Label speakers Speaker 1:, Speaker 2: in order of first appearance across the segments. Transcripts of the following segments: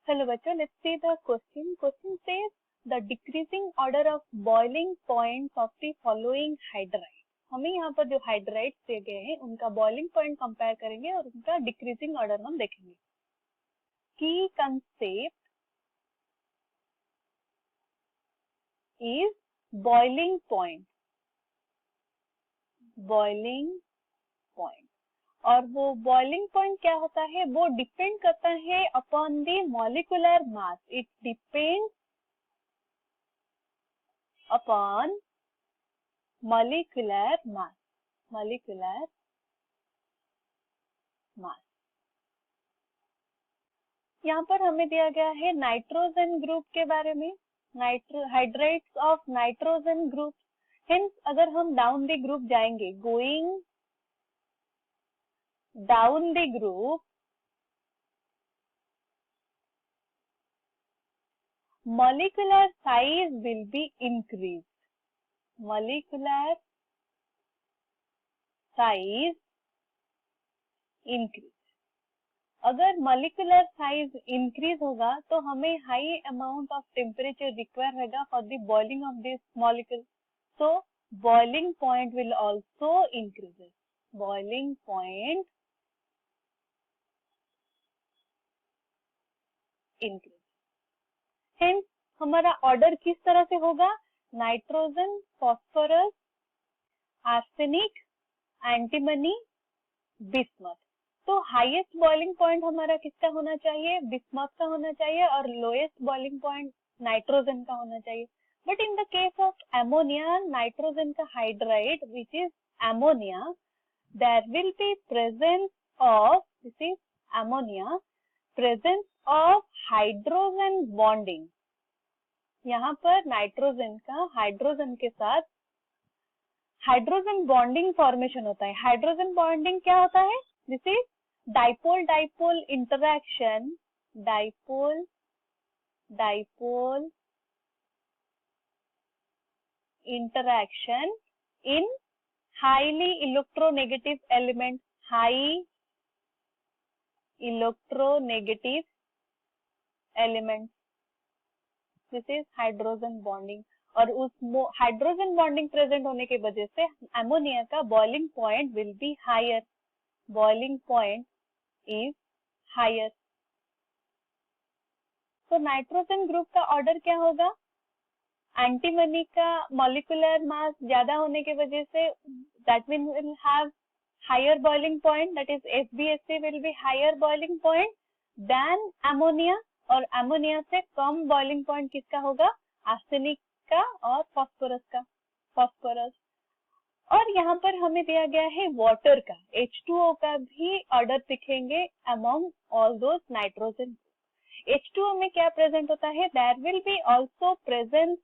Speaker 1: Hello bachcho, let's see the question. Question says the decreasing order of boiling points of the following hydrides. हमें यहाँ पर जो hydrides दिए गए हैं उनका बॉइलिंग पॉइंट कंपेयर करेंगे और उनका डिक्रीजिंग ऑर्डर हम देखेंगे. की concept is boiling point. Boiling point और वो बॉइलिंग पॉइंट क्या होता है, वो डिपेंड करता है upon the molecular mass. It depends upon molecular mass. Molecular mass. यहाँ पर हमें दिया गया है नाइट्रोजन ग्रुप के बारे में. Hydrides of nitrogen group. Hence अगर हम डाउन द ग्रुप जाएंगे, going down the group, molecular size will be increased. Molecular size increase. अगर molecular size increase होगा तो हमें high amount of temperature required रहेगा for the boiling of this molecule. So boiling point will also increase. Boiling point increase. Hence हमारा order किस तरह से होगा, nitrogen, phosphorus, arsenic, antimony, bismuth. तो हाईएस्ट बॉइलिंग पॉइंट हमारा किसका होना चाहिए, बिस्मथ का होना चाहिए और लोएस्ट बॉइलिंग पॉइंट नाइट्रोजन का होना चाहिए. But in the case of ammonia, nitrogen का hydride which is ammonia, there will be presence of, this is ammonia, presence of hydrogen bonding. यहाँ पर नाइट्रोजन का हाइड्रोजन के साथ हाइड्रोजन बॉन्डिंग फॉर्मेशन होता है. हाइड्रोजन बॉन्डिंग क्या होता है, this is dipole dipole interaction. Dipole dipole interaction in highly electronegative element. High electronegative element, this is hydrogen bonding. और उस हाइड्रोजन बॉन्डिंग प्रेजेंट होने की वजह से एमोनिया का boiling point will be higher. Boiling point is higher. तो nitrogen group का order क्या होगा, एंटीमनी का मॉलिक्यूलर मास ज्यादा होने की वजह से that mean will have higher boiling point, that is FbSc will be higher boiling point than ammonia. और एमोनिया से कम बॉइलिंग पॉइंट किसका होगा, आर्सेनिक का और फॉस्फोरस का. फॉस्फोरस. और यहाँ पर हमें दिया गया है वाटर का, H2O का भी ऑर्डर दिखेंगे among all those nitrogen. H2O में क्या प्रेजेंट होता है, there will be also presence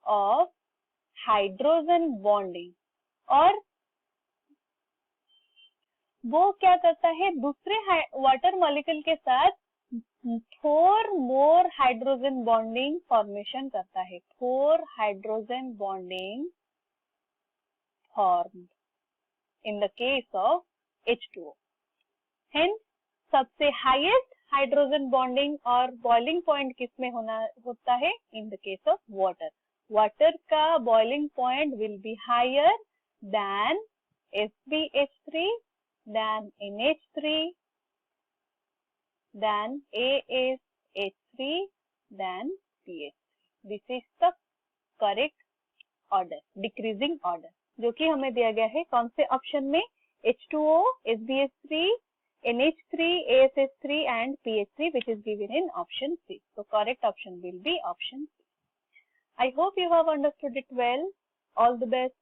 Speaker 1: of hydrogen bonding. और वो क्या करता है, दूसरे वाटर मॉलिक्यूल के साथ 4 more हाइड्रोजन बॉन्डिंग फॉर्मेशन करता है. 4 hydrogen bonding formed in the case of H2O. Hence सबसे हाईएस्ट हाइड्रोजन बॉन्डिंग और बॉइलिंग पॉइंट किसमें होता है, in the case of water. Water का boiling point will be higher than FbH3, then NH3, then ASH3, then PH3. This is the correct order, decreasing order, जो कि हमें दिया गया है कौन से ऑप्शन में, H2O, SbH3, NH3, ASH3 and PH3, which is given in option C. So correct option will be option C. I hope you have understood it well. All the best.